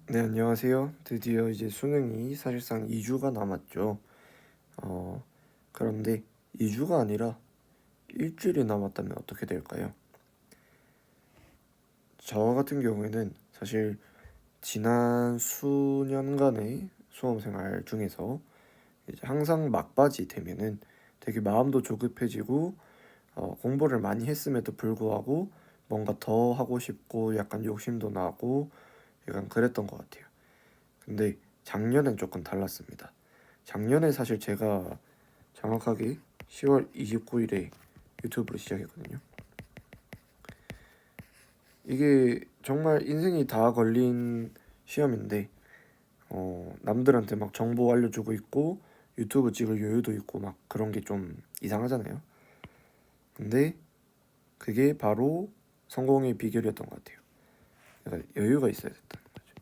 네, 안녕하세요. 드디어 이제 수능이 사실상 2주가 남았죠. 어, 그런데 2주가 아니라 일주일이 남았다면 어떻게 될까요? 저 같은 경우에는 사실 지난 수년간의 수험 생활 중에서 이제 항상 막바지 되면은 되게 마음도 조급해지고 공부를 많이 했음에도 불구하고 뭔가 더 하고 싶고 약간 욕심도 나고 약간 그랬던 것 같아요. 근데 작년엔 조금 달랐습니다. 작년에 사실 제가 정확하게 10월 29일에 유튜브를 시작했거든요. 이게 정말 인생이 다 걸린 시험인데 남들한테 막 정보 알려주고 있고 유튜브 찍을 여유도 있고 막 그런 게 좀 이상하잖아요. 근데 그게 바로 성공의 비결이었던 것 같아요. 그러니까 여유가 있어야 됐다는 거죠.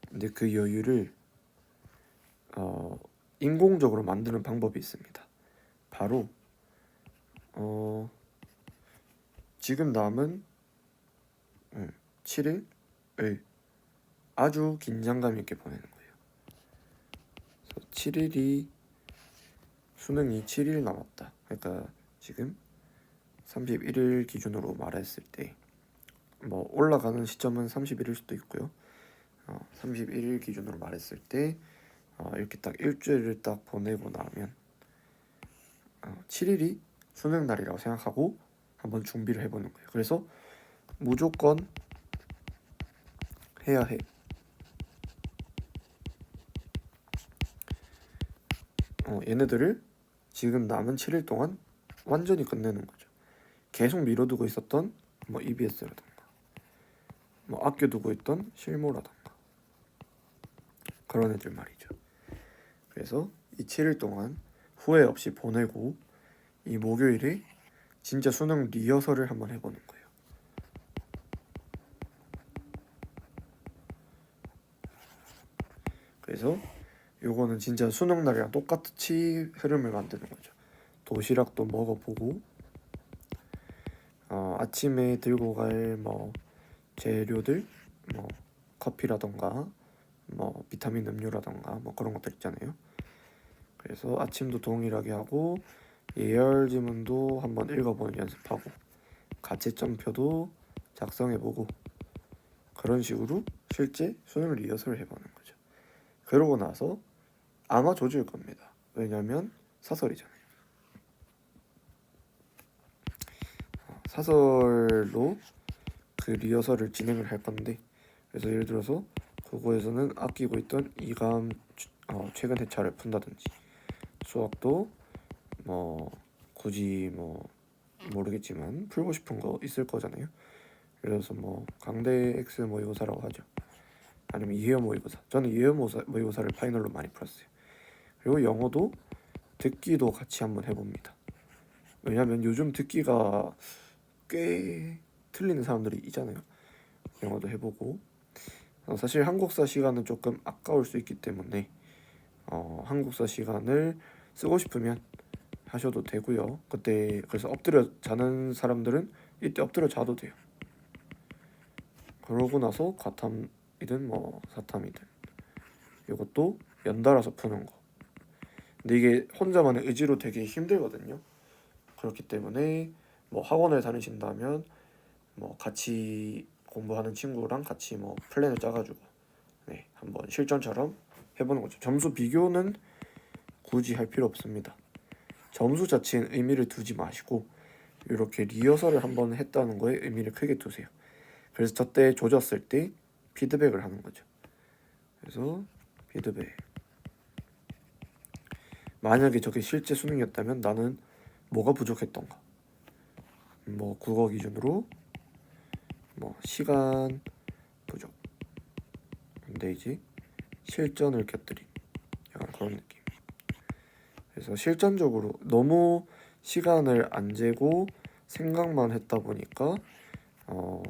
근데 그 여유를 어, 인공적으로 만드는 방법이 있습니다. 바로 어, 지금 남은 7일을 아주 긴장감 있게 보내는 거예요. 7일이 수능이 7일 남았다. 그러니까 지금 31일 기준으로 말했을 때 뭐 올라가는 시점은 31일 수도 있고요. 31일 기준으로 말했을 때 이렇게 딱 일주일을 딱 보내고 나면 7일이 수능 날이라고 생각하고 한번 준비를 해보는 거예요. 그래서 무조건 해야 해. 얘네들을 지금 남은 7일 동안 완전히 끝내는 거죠. 계속 미뤄두고 있었던 뭐 EBS라던가 뭐 아껴두고 있던 실무라던가 그런 애들 말이죠. 그래서 이 7일 동안 후회 없이 보내고 이 목요일에 진짜 수능 리허설을 한번 해보는 거예요. 그래서 요거는 진짜 수능 날이랑 똑같이 흐름을 만드는 거죠. 도시락도 먹어보고 아침에 들고 갈 뭐 재료들 뭐 커피라던가 뭐 비타민 음료라던가 뭐 그런 것들 있잖아요. 그래서 아침도 동일하게 하고 예열 지문도 한번 읽어보는 연습하고 가채점표도 작성해보고 그런 식으로 실제 수능 리허설을 해보는 거죠. 그러고 나서 아마 조질 겁니다. 왜냐면 사설이잖아요. 사설로 그 리허설을 진행을 할 건데 그래서 예를 들어서 국어에서는 아끼고 있던 이감 최근 회차를 푼다든지 수학도 뭐 굳이 뭐 모르겠지만 풀고 싶은 거 있을 거잖아요. 예를 들어서 뭐 강대 X 모의고사라고 하죠. 아니면 이해영 모의고사. 저는 이해영 모의고사를 파이널로 많이 풀었어요. 그리고 영어도 듣기도 같이 한번 해봅니다. 왜냐면 요즘 듣기가 꽤 틀리는 사람들이 있잖아요. 영어도 해보고 사실 한국사 시간은 조금 아까울 수 있기 때문에 한국사 시간을 쓰고 싶으면 하셔도 되고요. 그때 그래서 엎드려 자는 사람들은 이때 엎드려 자도 돼요. 그러고 나서 과탐이든 뭐 사탐이든 이것도 연달아서 푸는 거. 근데 이게 혼자만의 의지로 되게 힘들거든요. 그렇기 때문에 뭐 학원을 다니신다면 뭐 같이 공부하는 친구랑 같이 뭐 플랜을 짜가지고 한번 실전처럼 해보는 거죠. 점수 비교는 굳이 할 필요 없습니다. 점수 자체엔 의미를 두지 마시고 이렇게 리허설을 한번 했다는 거에 의미를 크게 두세요. 그래서 저때 조졌을 때 피드백을 하는 거죠. 그래서 피드백. 만약에 저게 실제 수능이었다면 나는 뭐가 부족했던가. 뭐 국어 기준으로 뭐 시간 부족. 근데 이제 실전을 곁들인 약간 그런 느낌. 그래서 실전적으로 너무 시간을 안 재고 생각만 했다 보니까 어,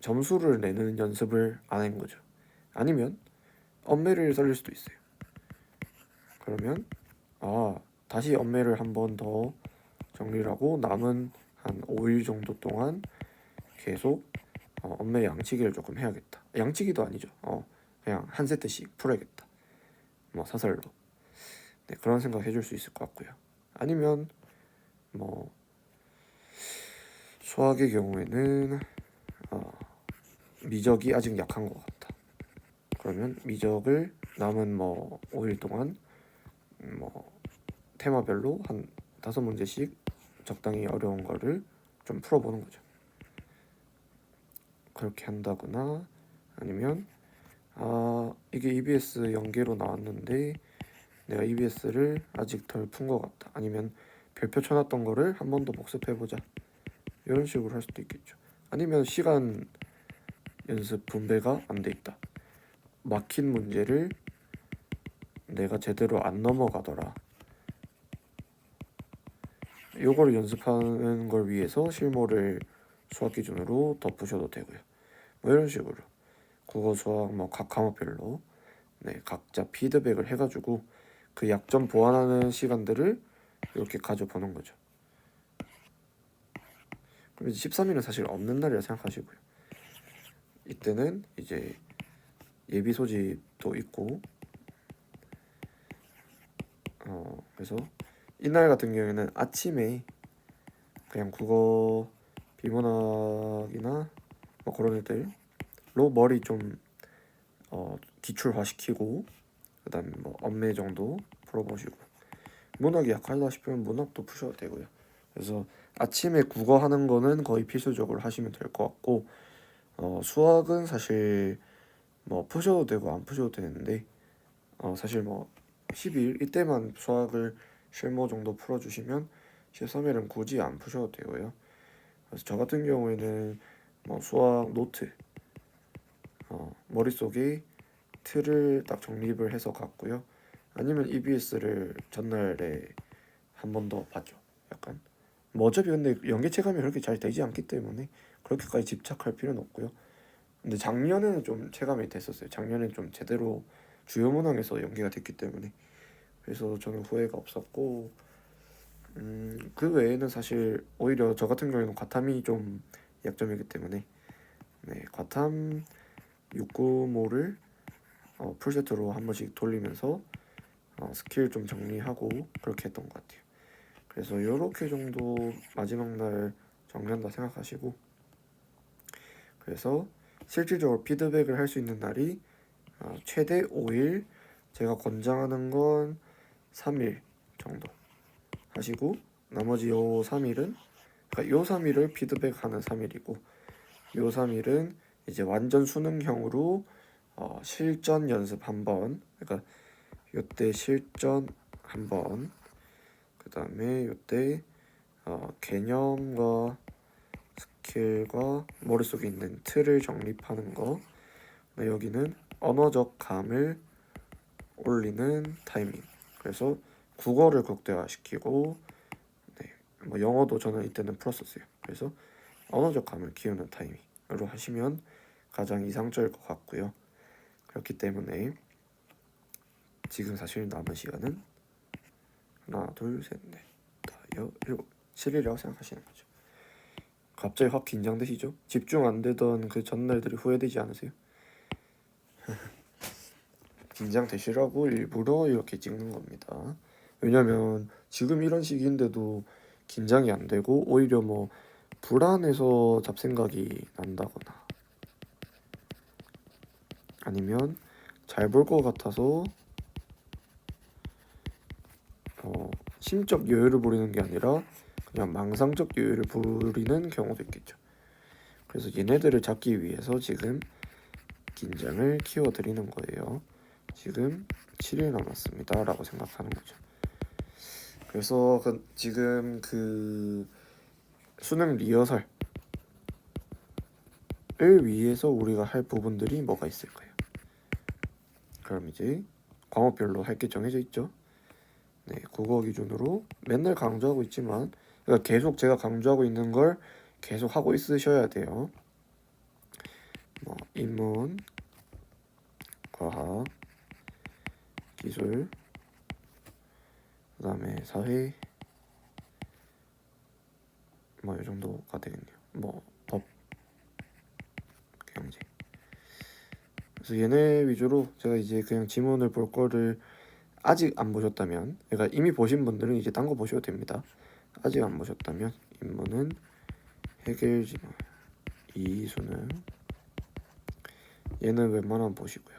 점수를 내는 연습을 안 한 거죠. 아니면 엄매를 살릴 수도 있어요. 그러면 다시 엄매를 한 번 더 정리를 하고 남은 한 5일 정도 동안 계속 엄매 양치기를 조금 해야겠다. 양치기도 아니죠. 그냥 한 세트씩 풀어야겠다. 뭐 사설로. 네, 그런 생각 해줄 수 있을 것 같고요. 아니면 뭐 수학의 경우에는 미적이 아직 약한 것 같다. 그러면 미적을 남은 뭐 5일 동안 뭐 테마별로 한 5문제씩 적당히 어려운 거를 좀 풀어보는 거죠. 그렇게 한다거나 아니면 이게 EBS 연계로 나왔는데 내가 EBS를 아직 덜 푼 것 같다. 아니면 별표 쳐놨던 거를 한 번 더 복습해보자. 이런 식으로 할 수도 있겠죠. 아니면 시간 연습 분배가 안 돼 있다. 막힌 문제를 내가 제대로 안 넘어가더라. 요거를 연습하는 걸 위해서 실무를 수학 기준으로 덮으셔도 되고요. 뭐 이런 식으로 국어, 수학 뭐 각 과목별로 각자 피드백을 해가지고 그 약점 보완하는 시간들을 이렇게 가져보는 거죠. 그럼 이제 13일은 사실 없는 날이라 생각하시고요. 이때는 이제 예비 소집도 있고 그래서 이날 같은 경우에는 아침에 그냥 국어 비문학이나 뭐 그런 애들로 머리 좀 기출화 시키고 그다음에 뭐 엄매 정도 풀어보시고 문학이 약하다 싶으면 문학도 푸셔도 되고요. 그래서 아침에 국어 하는 거는 거의 필수적으로 하시면 될 것 같고 수학은 사실 뭐 푸셔도 되고 안 푸셔도 되는데 사실 뭐 12일 이때만 수학을 실무 정도 풀어주시면 13일은 굳이 안 푸셔도 되고요. 그래서 저 같은 경우에는 뭐 수학 노트 머릿속에 틀을 딱 정립을 해서 갔고요. 아니면 EBS를 전날에 한 번 더 봤죠. 약간 뭐 어차피 근데 연계 체감이 그렇게 잘 되지 않기 때문에 그렇게까지 집착할 필요는 없고요. 근데 작년에는 좀 체감이 됐었어요. 작년에는 좀 제대로 주요 문항에서 연계가 됐기 때문에 그래서 저는 후회가 없었고 그 외에는 사실 오히려 저 같은 경우에는 과탐이 좀 약점이기 때문에 과탐 695를 풀세트로 한 번씩 돌리면서 스킬 좀 정리하고 그렇게 했던 것 같아요. 그래서 이렇게 정도 마지막 날 정리한다 생각하시고 그래서 실질적으로 피드백을 할 수 있는 날이 최대 5일 제가 권장하는 건 3일 정도 하시고 나머지 요 3일은 그러니까 요 3일을 피드백하는 3일이고 요 3일은 이제 완전 수능형으로 실전 연습 한번 그러니까 요때 실전 한번 그 다음에 요때 개념과 스킬과 머릿속에 있는 틀을 정립하는 거 여기는 언어적 감을 올리는 타이밍 그래서 국어를 극대화시키고 뭐 영어도 저는 이때는 풀었었어요. 그래서 언어적 감을 키우는 타이밍으로 하시면 가장 이상적일 것 같고요. 그렇기 때문에 지금 사실 남은 시간은 하나, 둘, 셋, 넷, 다, 일곱, 7일이라고 생각하시는 거죠. 갑자기 확 긴장되시죠? 집중 안 되던 그 전날들이 후회되지 않으세요? 긴장되시라고 일부러 이렇게 찍는 겁니다. 왜냐면 지금 이런 시기인데도 긴장이 안 되고 오히려 뭐 불안해서 잡생각이 난다거나 아니면 잘 볼 것 같아서 심적 여유를 부리는 게 아니라 그냥 망상적 여유를 부리는 경우도 있겠죠. 그래서 얘네들을 잡기 위해서 지금 긴장을 키워드리는 거예요. 지금 7일 남았습니다 라고 생각하는 거죠. 그래서 지금 그 수능 리허설을 위해서 우리가 할 부분들이 뭐가 있을까요? 그럼 이제 과목별로 할 게 정해져 있죠. 국어 기준으로 맨날 강조하고 있지만 그러니까 계속 제가 강조하고 있는 걸 계속 하고 있으셔야 돼요. 뭐 인문, 과학, 기술, 그다음에 사회 뭐 이 정도가 되겠네요. 뭐 법, 그래서 얘네 위주로 제가 이제 그냥 지문을 볼 거를 아직 안 보셨다면, 그러니까 이미 보신 분들은 이제 딴 거 보셔도 됩니다. 아직 안 보셨다면 인문은 해겔 지문, 이수능 얘는 웬만하면 보시고요.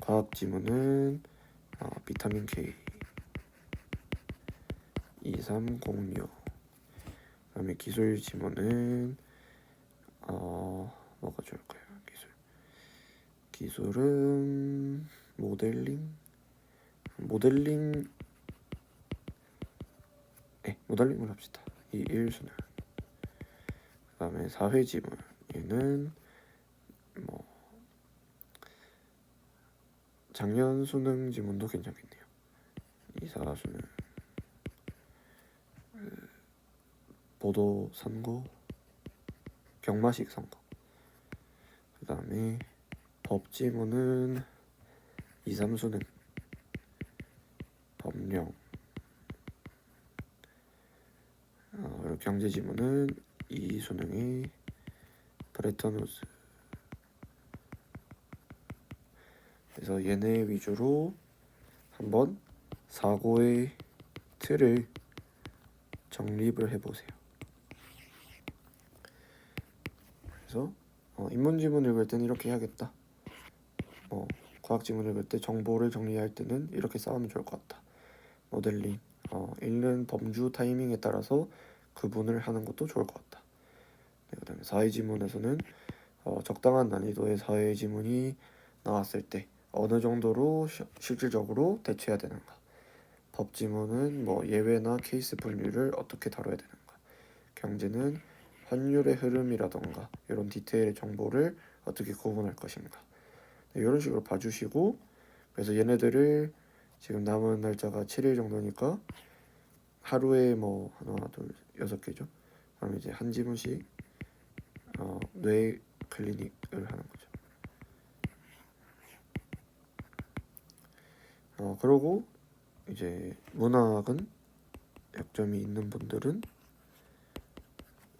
과학 지문은 비타민 K 2306. 그다음에 기술 지문은 뭐가 좋을까요? 기술은 모델링 모델링을 합시다. 이 1수능. 그다음에 사회 지문 얘는 뭐 작년 수능 지문도 괜찮겠네요. 이사수능 보도 선거 경마식 선거. 그다음에 법 지문은 2, 3수능 법령. 그리고 경제 지문은 2수능의 브레턴 우즈. 그래서 얘네 위주로 한번 사고의 틀을 정립을 해보세요. 그래서 인문 지문 읽을 때는 이렇게 해야겠다. 과학 지문 읽을 때 정보를 정리할 때는 이렇게 싸우면 좋을 것 같다. 모델링 읽는 범주 타이밍에 따라서 구분을 하는 것도 좋을 것 같다. 그다음에 사회 지문에서는 적당한 난이도의 사회 지문이 나왔을 때 어느 정도로 실질적으로 대처해야 되는가. 법 지문은 뭐 예외나 케이스 분류를 어떻게 다뤄야 되는가. 경제는 환율의 흐름이라던가 이런 디테일의 정보를 어떻게 구분할 것인가. 이런 식으로 봐주시고, 그래서 얘네들을 지금 남은 날짜가 7일 정도니까 하루에 뭐 하나 둘 6개죠. 그럼 이제 한 지문씩 뇌 클리닉을 하는 거죠. 그러고 이제 문학은 약점이 있는 분들은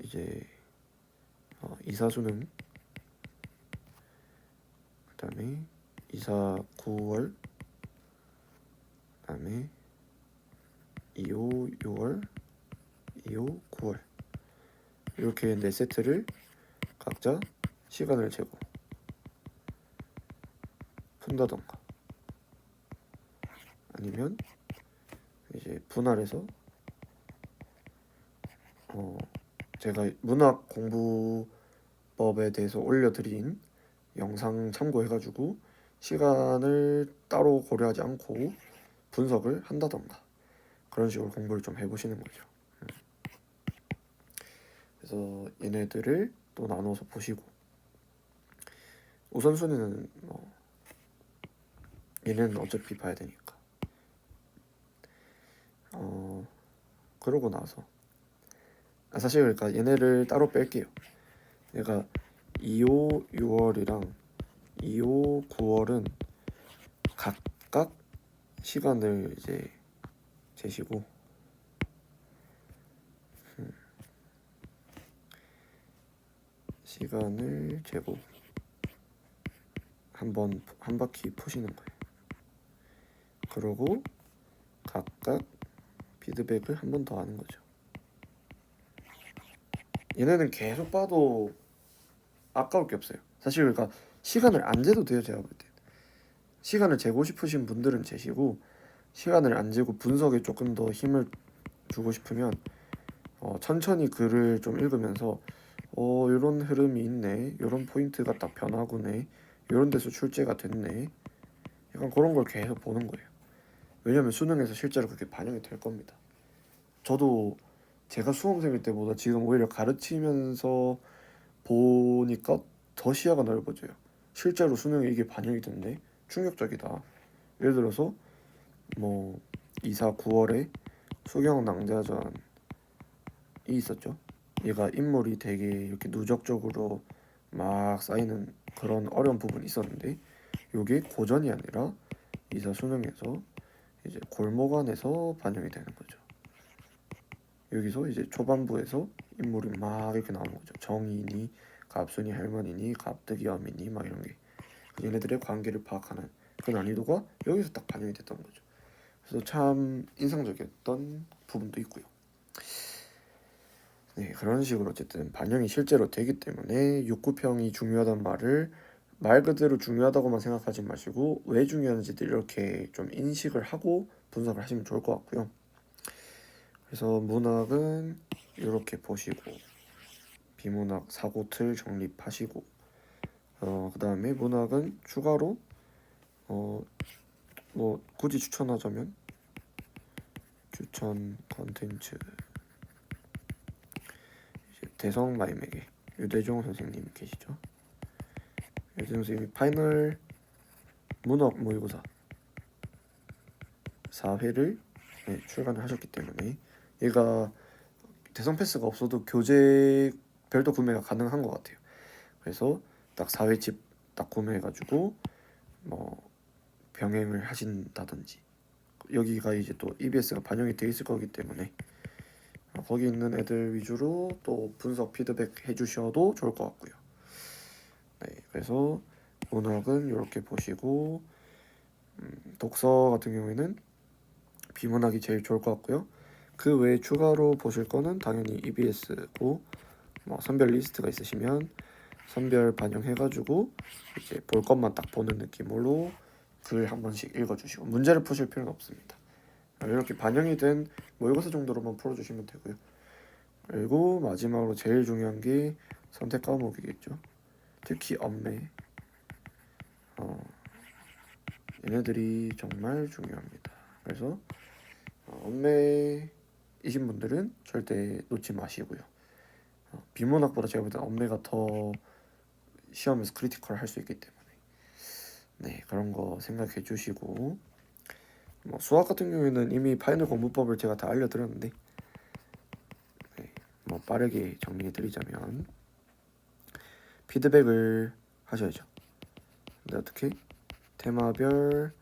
이제 이사수능, 그다음에 이사 9월, 그다음에 2호 6월, 2호 9월 이렇게 4세트를 각자 시간을 재고 푼다던가, 아니면 이제 분할해서 제가 문학 공부법에 대해서 올려드린 영상 참고해가지고 시간을 따로 고려하지 않고 분석을 한다던가 그런 식으로 공부를 좀 해보시는 거죠. 그래서 얘네들을 또 나눠서 보시고, 우선순위는 얘네는 어차피 봐야 되니까 그러고 나서 사실 그러니까 얘네를 따로 뺄게요. 얘가 2호 6월이랑 2호 9월은 각각 시간을 이제 재시고 시간을 재고 한 바퀴 푸시는 거예요. 그러고 각각 피드백을 한 번 더 하는 거죠. 얘네는 계속 봐도 아까울 게 없어요. 사실 그러니까 시간을 안 재도 돼요. 제가 볼 때 시간을 재고 싶으신 분들은 재시고, 시간을 안 재고 분석에 조금 더 힘을 주고 싶으면 천천히 글을 좀 읽으면서 이런 흐름이 있네, 이런 포인트가 딱 변화구네, 이런 데서 출제가 됐네, 약간 그런 걸 계속 보는 거예요. 왜냐면 수능에서 실제로 그렇게 반영이 될 겁니다. 저도 제가 수험생일 때보다 지금 오히려 가르치면서 보니까 더 시야가 넓어져요. 실제로 수능에 이게 반영이 됐네, 충격적이다. 예를 들어서 뭐 이사 9월에 수경 낭자전이 있었죠. 얘가 인물이 되게 이렇게 누적적으로 막 쌓이는 그런 어려운 부분이 있었는데, 요게 고전이 아니라 이사 수능에서 이제 골목 안에서 반영이 되는 거죠. 여기서 이제 초반부에서 인물이 막 이렇게 나오는 거죠. 정이니 갑순이 할머니니 갑득이 어미니 막 이런 게. 얘네들의 관계를 파악하는 그 난이도가 여기서 딱 반영이 됐던 거죠. 그래서 참 인상적이었던 부분도 있고요. 네, 그런 식으로 어쨌든 반영이 실제로 되기 때문에 욕구평이 중요하다는 말을 말 그대로 중요하다고만 생각하지 마시고 왜 중요한지도 이렇게 좀 인식을 하고 분석을 하시면 좋을 것 같고요. 그래서 문학은 이렇게 보시고 비문학 사고틀 정립하시고 그 다음에 문학은 추가로 뭐 굳이 추천하자면 추천 컨텐츠 대성 마임에게 유대종 선생님 계시죠. 유대종 선생님이 파이널 문학 모의고사 4회를 출간을 하셨기 때문에 얘가 대성 패스가 없어도 교재 별도 구매가 가능한 것 같아요. 그래서 딱 4회집 딱 구매해가지고 뭐 병행을 하신다든지 여기가 이제 또 EBS가 반영이 돼 있을 거기 때문에 거기 있는 애들 위주로 또 분석 피드백 해주셔도 좋을 것 같고요. 네, 그래서 문학은 이렇게 보시고 독서 같은 경우에는 비문학이 제일 좋을 것 같고요. 그 외에 추가로 보실 거는 당연히 EBS고 뭐 선별 리스트가 있으시면 선별 반영해가지고 이제 볼 것만 딱 보는 느낌으로 글 한 번씩 읽어주시고 문제를 푸실 필요는 없습니다. 이렇게 반영이 된 모의고사 정도로만 풀어주시면 되고요. 그리고 마지막으로 제일 중요한 게 선택 과목이겠죠. 특히 엄매 얘네들이 정말 중요합니다. 그래서 엄매이신 분들은 절대 놓지 마시고요. 비문학보다 제가 볼 때 엄매가 더 시험에서 크리티컬 할 수 있기 때문에 네 그런 거 생각해 주시고 뭐 수학 같은 경우에는 이미 파이널 공부법을 제가 다 알려드렸는데 네, 뭐 빠르게 정리해 드리자면 피드백을 하셔야죠. 근데 어떻게 테마별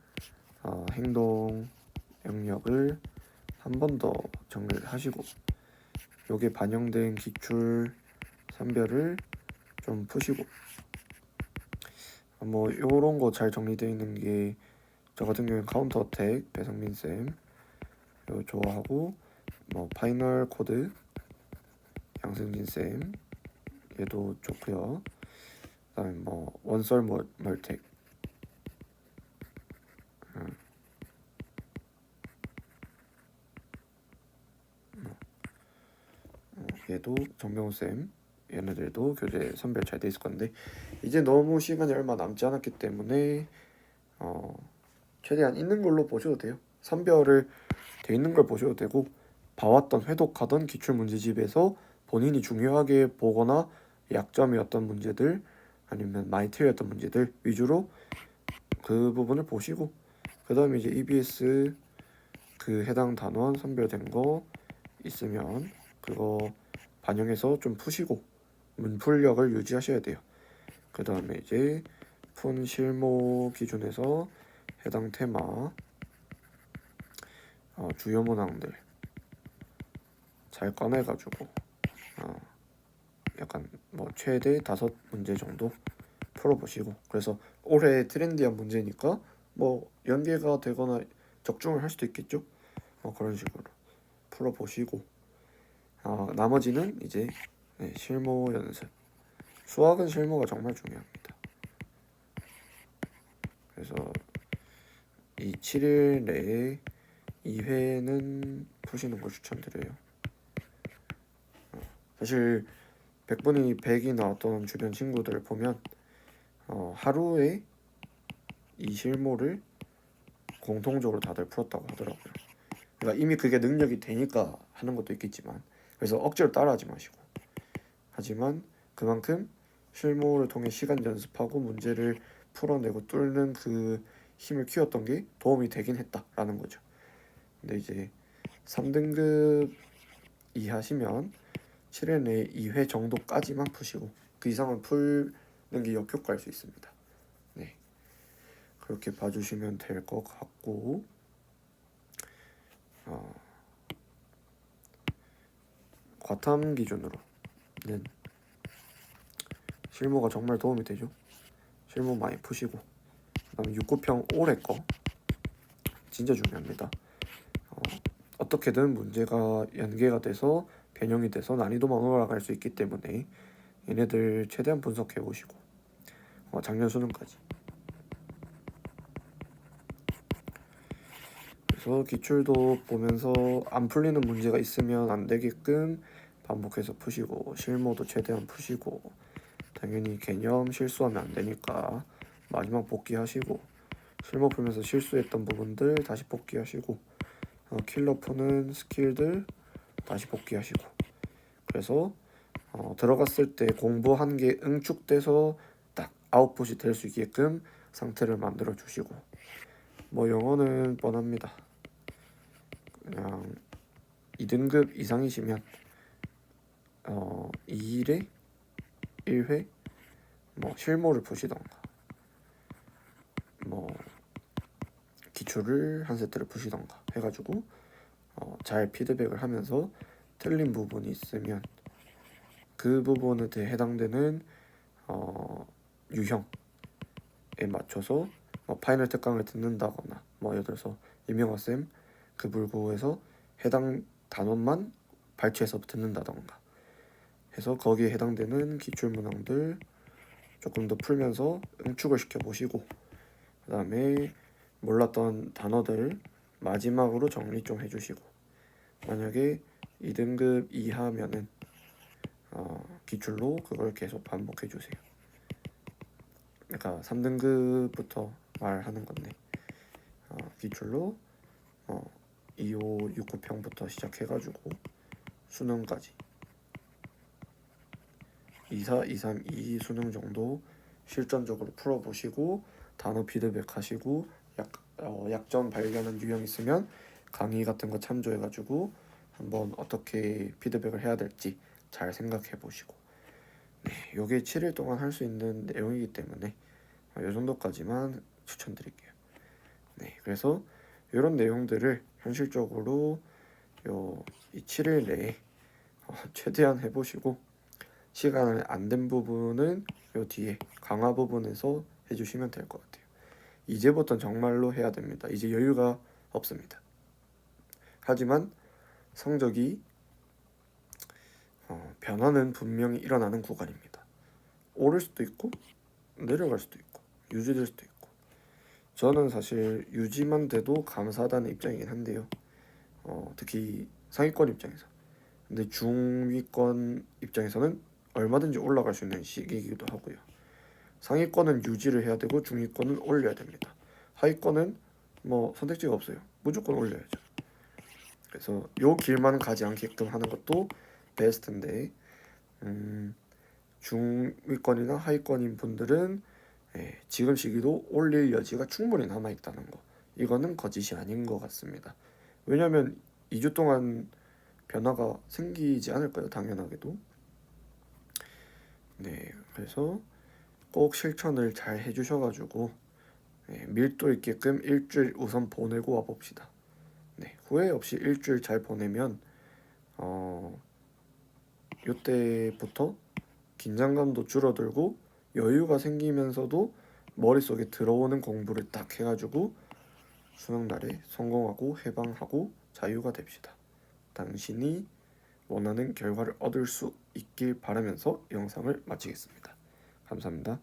행동 영역을 한 번 더 정리를 하시고 요게 반영된 기출 산별을 좀 푸시고 뭐 요런 거 잘 정리되어 있는 게 저 같은 경우는 카운터 어택 배성민 쌤 요 좋아하고 뭐 파이널 코드 양승진 쌤 얘도 좋고요. 그다음에 뭐 원썰 멀텍 얘도 정명훈 쌤 얘네들도 교재 선별 잘 돼 있을 건데 이제 너무 시간이 얼마 남지 않았기 때문에 최대한 있는 걸로 보셔도 돼요. 선별을 돼 있는 걸 보셔도 되고 봐왔던 회독하던 기출문제집에서 본인이 중요하게 보거나 약점이었던 문제들 아니면 많이 틀렸던 문제들 위주로 그 부분을 보시고 그 다음에 이제 EBS 그 해당 단원 선별된 거 있으면 그거 반영해서 좀 푸시고 문풀력을 유지하셔야 돼요. 그 다음에 이제 푼 실무 기준에서 해당 테마 주요 문항들 잘 꺼내가지고 약간 뭐 최대 5문제 정도 풀어보시고 그래서 올해 트렌디한 문제니까 뭐 연계가 되거나 적중을 할 수도 있겠죠. 그런 식으로 풀어보시고 나머지는 이제 실무 연습 수학은 실무가 정말 중요합니다. 그래서 이 7일 내에 2회는 푸시는 걸 추천드려요. 사실 100분이 100이 나왔던 주변 친구들 보면 하루에 이 실무를 공통적으로 다들 풀었다고 하더라고요. 그러니까 이미 그게 능력이 되니까 하는 것도 있겠지만 그래서 억지로 따라하지 마시고 하지만 그만큼 실무를 통해 시간 연습하고 문제를 풀어내고 뚫는 그 힘을 키웠던 게 도움이 되긴 했다라는 거죠. 근데 이제 3등급 이하시면 7회 내에 2회 정도까지만 푸시고 그 이상은 풀는 게 역효과일 수 있습니다. 네, 그렇게 봐주시면 될 것 같고 과탐 기준으로는 실무가 정말 도움이 되죠. 실무 많이 푸시고, 그다음에 6구평 올해 거 진짜 중요합니다. 어떻게든 문제가 연계가 돼서 변형이 돼서 난이도만 올라갈 수 있기 때문에 얘네들 최대한 분석해 보시고, 작년 수능까지. 그래서 기출도 보면서 안 풀리는 문제가 있으면 안 되게끔 반복해서 푸시고, 실무도 최대한 푸시고, 당연히 개념 실수하면 안 되니까 마지막 복귀하시고, 실무 풀면서 실수했던 부분들 다시 복귀하시고, 킬러 푸는 스킬들 다시 복귀하시고. 그래서 들어갔을 때 공부한 게 응축돼서 딱 아웃풋이 될 수 있게끔 상태를 만들어 주시고, 뭐 영어는 뻔합니다. 그냥 2등급 이상이시면 2일에 1회 뭐 실무를 푸시던가, 뭐 기출을 한 세트를 푸시던가 해가지고 잘 피드백을 하면서 틀린 부분이 있으면 그 부분에 대해 해당되는 유형에 맞춰서 파이널 특강을 듣는다거나, 예를 들어서 이명화 쌤 그 불구에서 해당 단원만 발췌해서 듣는다던가 해서 거기에 해당되는 기출 문항들 조금 더 풀면서 응축을 시켜보시고, 그 다음에 몰랐던 단어들 마지막으로 정리 좀 해주시고, 만약에 2등급 이하면은 기출로 그걸 계속 반복해주세요. 그러니까 3등급부터 말하는 건데, 기출로 2, 5, 6, 9평부터 시작해가지고 수능까지 2, 4, 2, 3, 2 수능 정도 실전적으로 풀어보시고 단어 피드백 하시고, 약점 발견한 유형 있으면 강의 같은 거 참조해가지고 한번 어떻게 피드백을 해야 될지 잘 생각해 보시고. 네, 요게 7일 동안 할 수 있는 내용이기 때문에 요 정도까지만 추천드릴게요. 네, 그래서 이런 내용들을 현실적으로 이 7일 내에 최대한 해보시고, 시간이 안 된 부분은 요 뒤에 강화 부분에서 해주시면 될 것 같아요. 이제부터는 정말로 해야 됩니다. 이제 여유가 없습니다. 하지만 성적이 변화는 분명히 일어나는 구간입니다. 오를 수도 있고 내려갈 수도 있고 유지될 수도 있고, 저는 사실 유지만 돼도 감사하다는 입장이긴 한데요. 특히 상위권 입장에서. 근데 중위권 입장에서는 얼마든지 올라갈 수 있는 시기이기도 하고요. 상위권은 유지를 해야 되고 중위권은 올려야 됩니다. 하위권은 선택지가 없어요. 무조건 올려야죠. 그래서 요 길만 가지 않게끔 하는 것도 베스트인데, 중위권이나 하위권인 분들은 지금 시기도 올릴 여지가 충분히 남아있다는 거, 이거는 거짓이 아닌 것 같습니다. 왜냐하면 2주 동안 변화가 생기지 않을까요? 당연하게도. 네, 그래서 꼭 실천을 잘 해주셔가지고 밀도 있게끔 일주일 우선 보내고 와봅시다. 네, 후회 없이 일주일 잘 보내면 이때부터 긴장감도 줄어들고 여유가 생기면서도 머릿속에 들어오는 공부를 딱 해가지고 수능날에 성공하고 해방하고 자유가 됩시다. 당신이 원하는 결과를 얻을 수 있길 바라면서 영상을 마치겠습니다. 감사합니다.